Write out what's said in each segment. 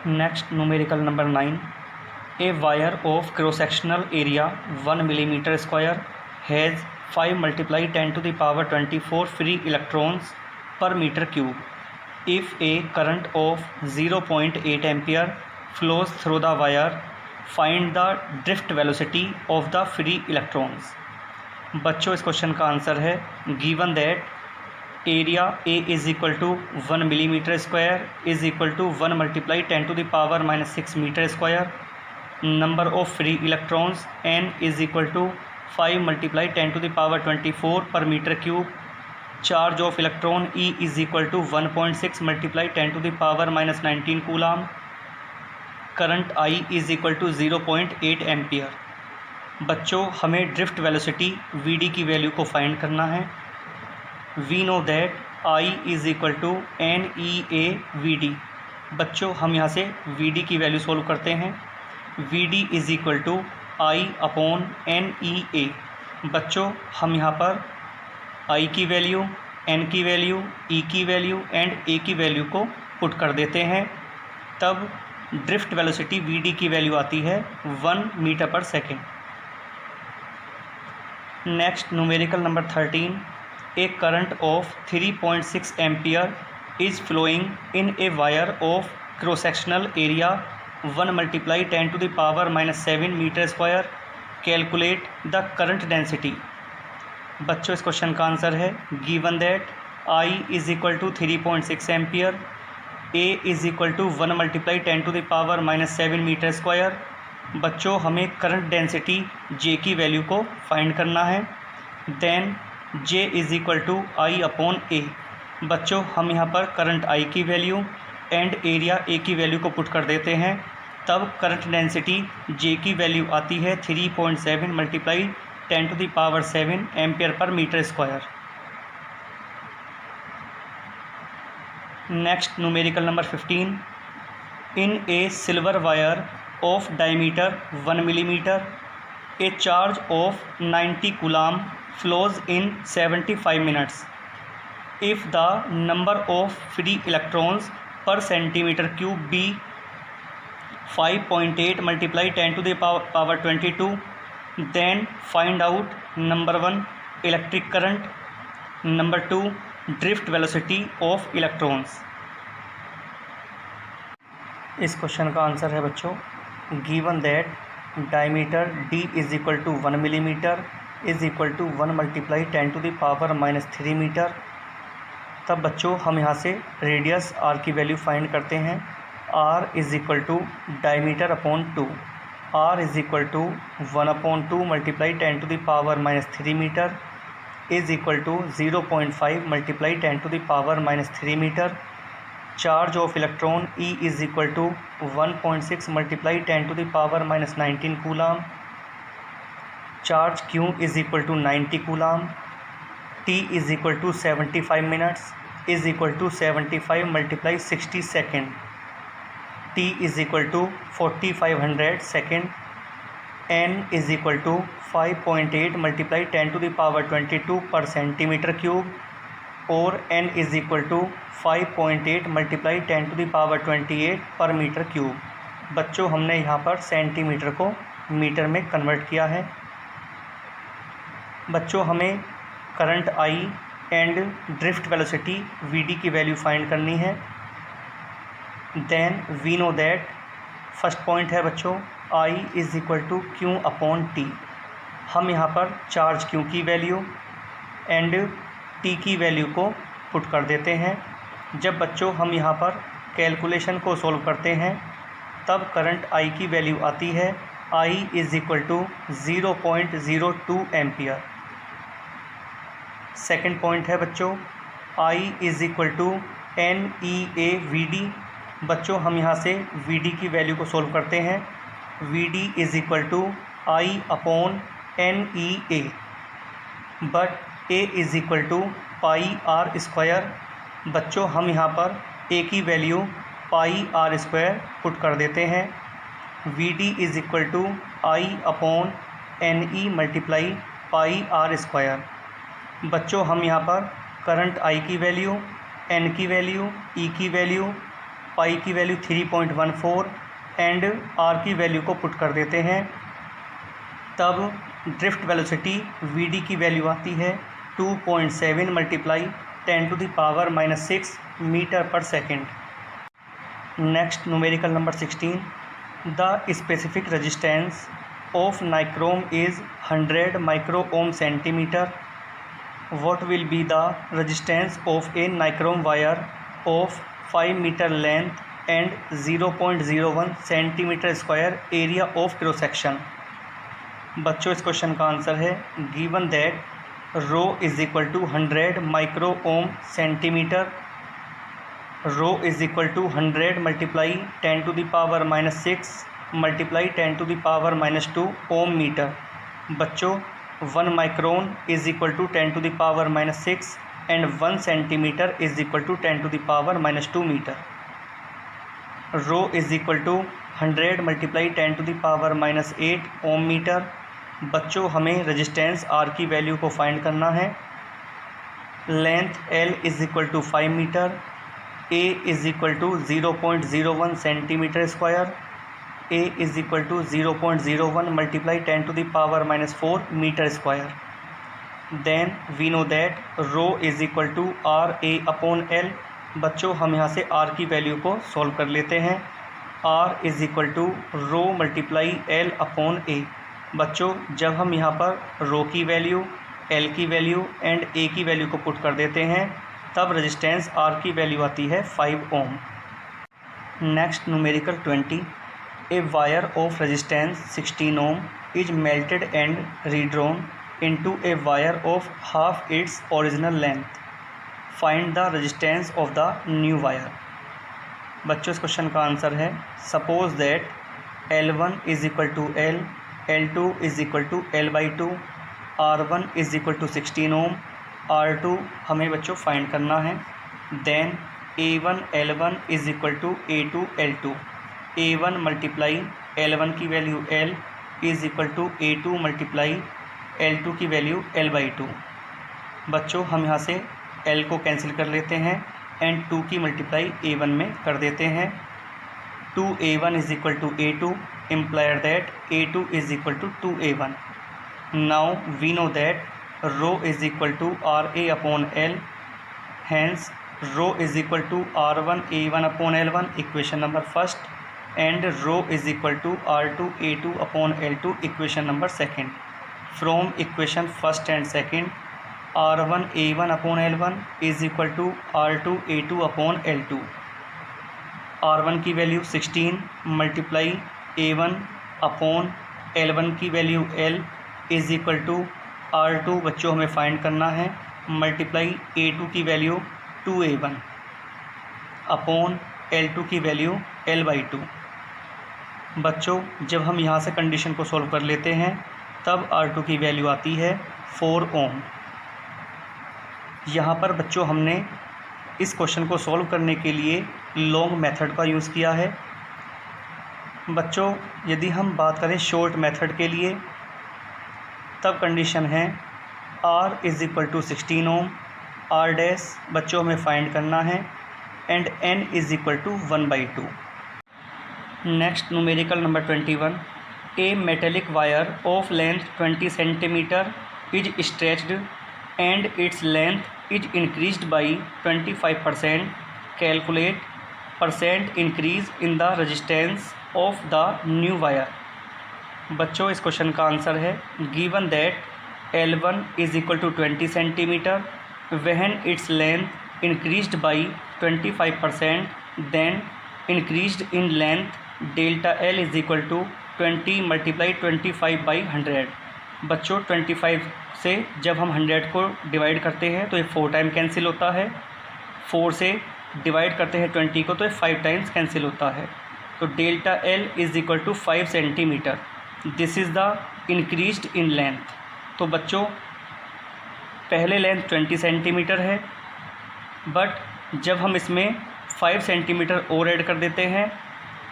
Next, numerical number 9. A wire of cross-sectional area 1 millimeter square has 5 multiply 10 to the power 24 free electrons per meter cube. If a current of 0.8 ampere flows through the wire, find the drift velocity of the free electrons. बच्चों, इस question का answer है given that area A is equal to 1 millimetre square is equal to 1 multiply 10 to the power -6 metre square. Number of free electrons n is equal to 5 multiply 10 to the power 24 per metre cube. Charge of electron E is equal to 1.6 multiply 10 to the power -19 coulomb. Current I is equal to 0.8 ampere. बच्चों, हमें drift velocity Vd की value को find करना है. We know that I is equal to NEA Vd. बच्चों, हम यहाँ से Vd की वैल्यू सोल्व करते हैं. Vd is equal to I upon NEA. बच्चों, हम यहाँ पर I की वैल्यू, N की वैल्यू, E की वैल्यू एंड A की वैल्यू को पुट कर देते हैं. तब ड्रिफ्ट वेलोसिटी Vd की वैल्यू आती है 1 metre per second. Next, numerical number 13. A current of 3.6 ampere is flowing in a wire of cross-sectional area 1 multiply 10 to the power -7 meter square. Calculate the current density. बच्चों, इस question का answer है given that I is equal to 3.6 ampere, A is equal to 1 multiply 10 to the power -7 metre square. बच्चों, हमें current density J की value को find करना है. Then J is equal to I upon A. बच्चों, हम यहाँ पर करंट I की वैल्यू एंड एरिया A की वैल्यू को पुट कर देते हैं. तब करंट डेंसिटी J की वैल्यू आती है 3.7 multiply 10 to the power 7 ampere per metre square. Next, numerical number 15. In a silver wire of diameter 1 millimetre a charge of 90 coulomb flows in 75 minutes. If the number of free electrons per centimeter cube be 5.8 multiply 10 to the power 22, then find out number 1 electric current, number 2 drift velocity of electrons. इस question का answer है बच्चों given that diameter D is equal to 1 millimetre is equal to 1 multiply 10 to the power -3 metre. तब बच्चों, हम यहाँ से radius R की वैल्यू फाइंड करते हैं. R is equal to diameter upon 2. R is equal to 1 upon 2 multiply 10 to the power -3 metre is equal to 0.5 multiply 10 to the power -3 metre. Charge of electron E is equal to 1.6 multiply 10 to the power -19 coulomb. Charge Q is equal to 90 coulomb. T is equal to 75 minutes is equal to 75 multiply 60 second. T is equal to 4500 second. N is equal to 5.8 multiply 10 to the power 22 per centimetre cube. और N is equal to 5.8 multiply 10 to the power 28 पर metre cube. बच्चों, हमने यहाँ पर centimetre को metre में convert किया है. बच्चों, हमें current I and drift velocity Vd की वैल्यू फाइंड करनी है. Then we know that first point है बच्चों I is equal to Q upon T. हम यहाँ पर चार्ज Q की वैल्यू एंड T की वैल्यू को पुट कर देते हैं. जब बच्चों हम यहाँ पर कैलकुलेशन को सॉल्व करते हैं तब करंट I की वैल्यू आती है I is equal to 0.02 ampere. Second point है बच्चों I is equal to NEA Vd. बच्चों, हम यहाँ से Vd की वैल्यू को सोल्व करते हैं. Vd is equal to I upon NEA. But A is equal to pi R square. बच्चों, हम यहाँ पर A की value pi R square put कर देते हैं. Vd is equal to I upon NE multiply pi R square. बच्चों, हम यहाँ पर करंट I की वैल्यू, N की वैल्यू, E की वैल्यू पाई की वैल्यू 3.14 एंड आर की वैल्यू को पुट कर देते हैं, तब ड्रिफ्ट वेलोसिटी वी की वैल्यू आती है 2.7 multiply 10⁻⁻6 metre per second. Next numerical number 16, the specific resistance of nichrome is 100 micro ohm centimetre. What will be the resistance of a nichrome wire of 5 meter length and 0.01 centimeter square area of cross section? बच्चों इस question का answer है given that rho is equal to 100 micro ohm centimetre, rho is equal to 100 multiply 10⁻⁻6 multiply 10⁻⁻2 ohm metre. बच्चों 1 micron is equal to 10⁻⁻6 and 1 centimetre is equal to 10⁻⁻2 metre. Rho is equal to 100 multiply 10⁻⁸ ohm metre. बच्चों हमें resistance R की value को find करना है। Length L is equal to 5 metre, A is equal to 0.01 centimetre square, A is equal to 0.01 multiply 10⁻⁻4 metre square. Then we know that rho is equal to R A upon L. बच्चों हम यहाँ से are की value को solve कर लेते हैं। R is equal to rho multiply L upon A. बच्चों जब हम यहाँ पर रो की वैल्यू, एल की वैल्यू एंड ए की वैल्यू को पुट कर देते हैं, तब रेजिस्टेंस आर की वैल्यू आती है 5 ohm. Next numerical 20, A wire of resistance 16 ohm is melted and redrawn into a wire of half its original length. Find the resistance of the new wire. बच्चों इस question का answer है suppose that L1 is equal to L, L2 is equal to L/2, R1 is equal to 16 ohm, R2 हमें बच्चों find करना है। Then A1 L1 is equal to A2 L2, A1 multiply L1 की value L is equal to A2 multiply L2 की value L/2। बच्चों हम यहाँ से L को कैंसिल कर लेते हैं एंड 2 की मल्टीप्लाई A1 में कर देते हैं। 2A1 is equal to A2 implied that A2 is equal to 2A1। Now we know that rho is equal to RA upon L, hence rho is equal to R1 A1 upon L1 equation number first and rho is equal to R2 A2 upon L2 equation number second. From equation first and second, R1 A1 upon L1 is equal to R2 A2 upon L2. R1 की value 16 multiply A1 upon L1 की value L is equal to R2 बच्चों हमें find करना है multiply A2 की value 2A1 upon L2 की value L/2। बच्चों जब हम यहाँ से कंडीशन को सॉल्व कर लेते हैं तब R2 की वैल्यू आती है 4 ओम। यहाँ पर बच्चों हमने इस क्वेश्चन को सॉल्व करने के लिए लॉन्ग मेथड का यूज़ किया है। बच्चों यदि हम बात करें शॉर्ट मेथड के लिए तब कंडीशन है R is equal to 16 ohm, R dash बच्चों हमें फाइंड करना है and N is equal to 1/2। Next numerical number 21, a metallic wire of length 20 centimetre is stretched and its length is increased by 25%। Calculate percent increase in the resistance of the new wire. बच्चों इस question का answer है given that L1 is equal to 20 centimetre when its length increased by 25%, then increased in length delta L is equal to 20 multiply 25/100। बच्चों 25 से जब हम 100 को divide करते हैं तो ये 4 टाइम कैंसिल होता है, 4 से डिवाइड करते हैं 20 को तो ये 5 टाइम्स कैंसिल होता है। तो delta L is equal to 5 centimetre, this is the increased in length. तो बच्चों पहले लेंथ 20 सेंटीमीटर है, बट जब हम इसमें 5 सेंटीमीटर और ऐड कर देते हैं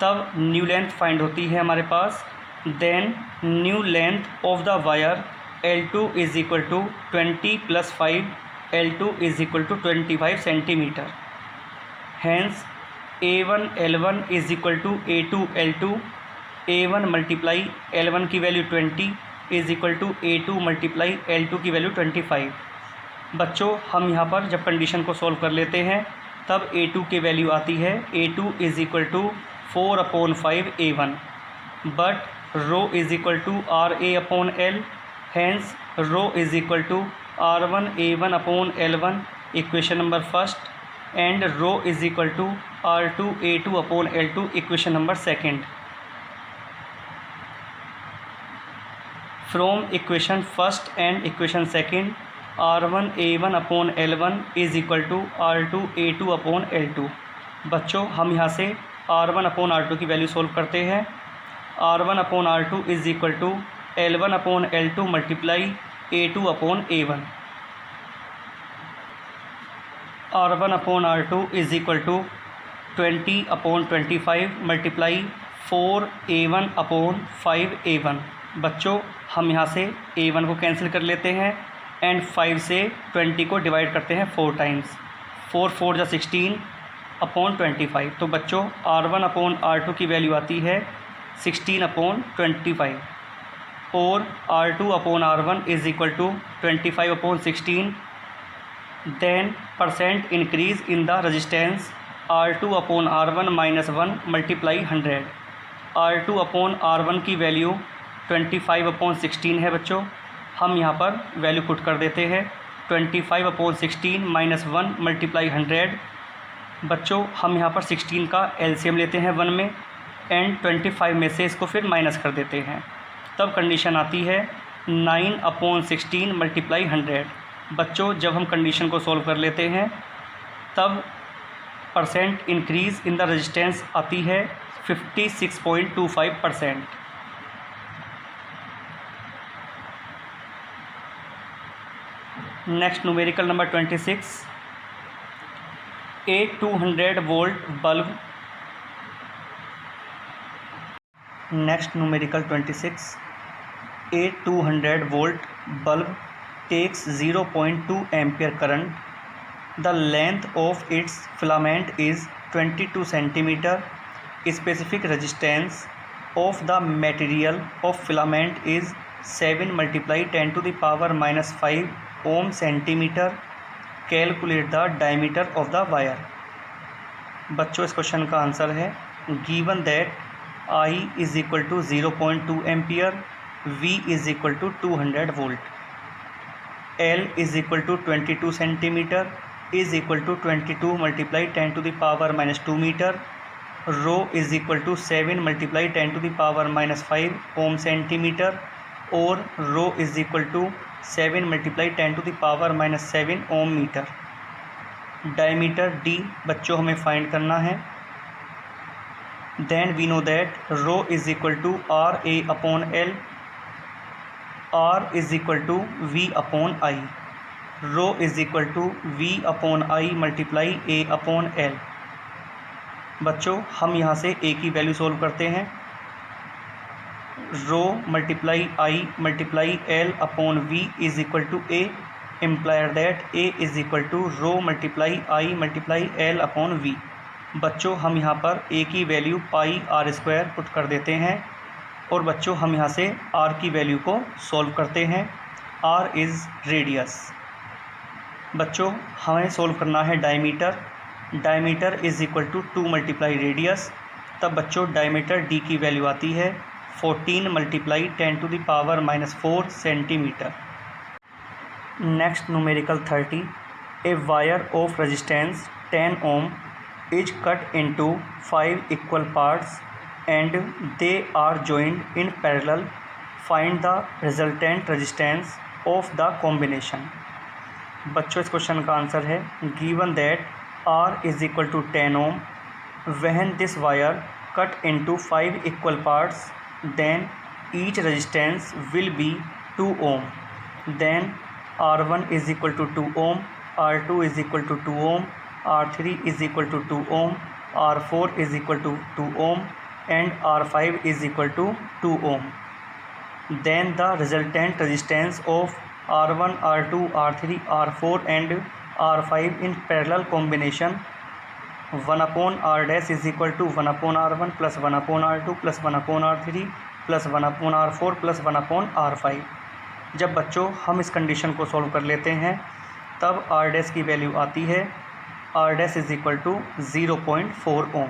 तब न्यू लेंथ फाइंड होती है हमारे पास। Then new length of the wire L2 is equal to 20 + 5, L2 is equal to 25 centimetre. Hence A1 L1 is equal to A2 L2, A1 multiply L1 की value 20 is equal to A2 multiply L2 की value 25। बच्चों हम यहाँ पर जब condition को solve कर लेते हैं तब A2 की वैल्यू आती है A2 is equal to 4/5 A1, but rho is equal to RA upon L, hence rho is equal to R1 A1 upon L1 equation number first, and rho is equal to R2 A2 upon L2 equation number second. From equation first and equation second, R1 A1 upon L1 is equal to R2 A2 upon L2। बच्चों हम यहाँ से R1 upon R2 की value solve करते हैं। R1 upon R2 is equal to L1 upon L2 multiply A2 upon A1। R1 upon R2 is equal to 20 upon 25 multiply 4A1 upon 5A1। बच्चों हम यहाँ से A1 को कैंसिल कर लेते हैं एंड 5 से 20 को डिवाइड करते हैं 4 टाइम्स, 4 4 जा 16 अपॉन 25। तो बच्चों R1 अपॉन R2 की वैल्यू आती है 16 अपॉन 25, और R2 upon R1 is equal to 25 upon 16। Then percent increase in the resistance R2 upon R1 minus 1 multiply 100। R2 upon R1 की वैल्यू 25 अपॉन 16 है बच्चों, हम यहाँ पर वैल्यू पुट कर देते हैं 25 अपॉन 16 माइनस 1 मल्टीप्लाई 100। बच्चों हम यहाँ पर 16 का एलसीएम लेते हैं 1 में एंड 25 में से इसको फिर माइनस कर देते हैं, तब कंडीशन आती है 9 अपॉन 16 मल्टीप्लाई 100। बच्चों जब हम कंडीशन को सॉल्व कर लेते हैं तब percent increase in the resistance आती है 56.25%। Next numerical number 26, A 200 volt bulb. Next numerical 26, a 200 volt bulb takes 0.2 ampere current. The length of its filament is 22 centimeter. Specific resistance of the material of filament is 7 multiply 10 to the power minus 5 ohm centimeter. Calculate the diameter of the wire. बच्चों इस question का answer है given that I is equal to 0.2 ampere, V is equal to 200 volt, L is equal to 22 centimeter is equal to 22 multiply 10 to the power minus 2 meter, rho is equal to 7 multiply 10 to the power minus 5 ohm centimeter, और rho is equal to 7 multiply 10 to the power minus 7 ohm meter। Diameter D बच्चों हमें find करना है। Then we know that rho is equal to RA upon L, R is equal to V upon I, rho is equal to V upon I multiply A upon L। बच्चों हम यहाँ से A की value solve करते हैं। rho multiply I multiply L upon V is equal to A, implies that A is equal to rho multiply I multiply L upon V। बच्चों हम यहाँ पर A की value pi R square put कर देते हैं, और बच्चों हम यहाँ से R की वैल्यू को सॉल्व करते हैं। R is radius. बच्चों हमें सॉल्व करना है diameter. Diameter is equal to 2 multiply radius, तब बच्चों डायमीटर D की वैल्यू आती है 14 multiply 10 to the power minus 4 centimetre. Next numerical 30, a wire of resistance 10 ohm is cut into 5 equal parts and they are joined in parallel. Find the resultant resistance of the combination। बच्चों इस question का answer है given that R is equal to 10 ohm, when this wire cut into 5 equal parts then each resistance will be 2 ohm, then R1 is equal to 2 ohm, R2 is equal to 2 ohm, R3 is equal to 2 ohm, R4 is equal to 2 ohm and R5 is equal to 2 ohm. Then the resultant resistance of R1, R2, R3, R4 and R5 in parallel combination 1 upon R dash is equal to 1 upon R1 plus 1 upon R2 plus 1 upon R3 plus 1 upon R4 plus 1 upon R5। जब बच्चों हम इस condition को solve कर लेते हैं तब are dash की वैल्यू आती है R dash is equal to 0.4 Om.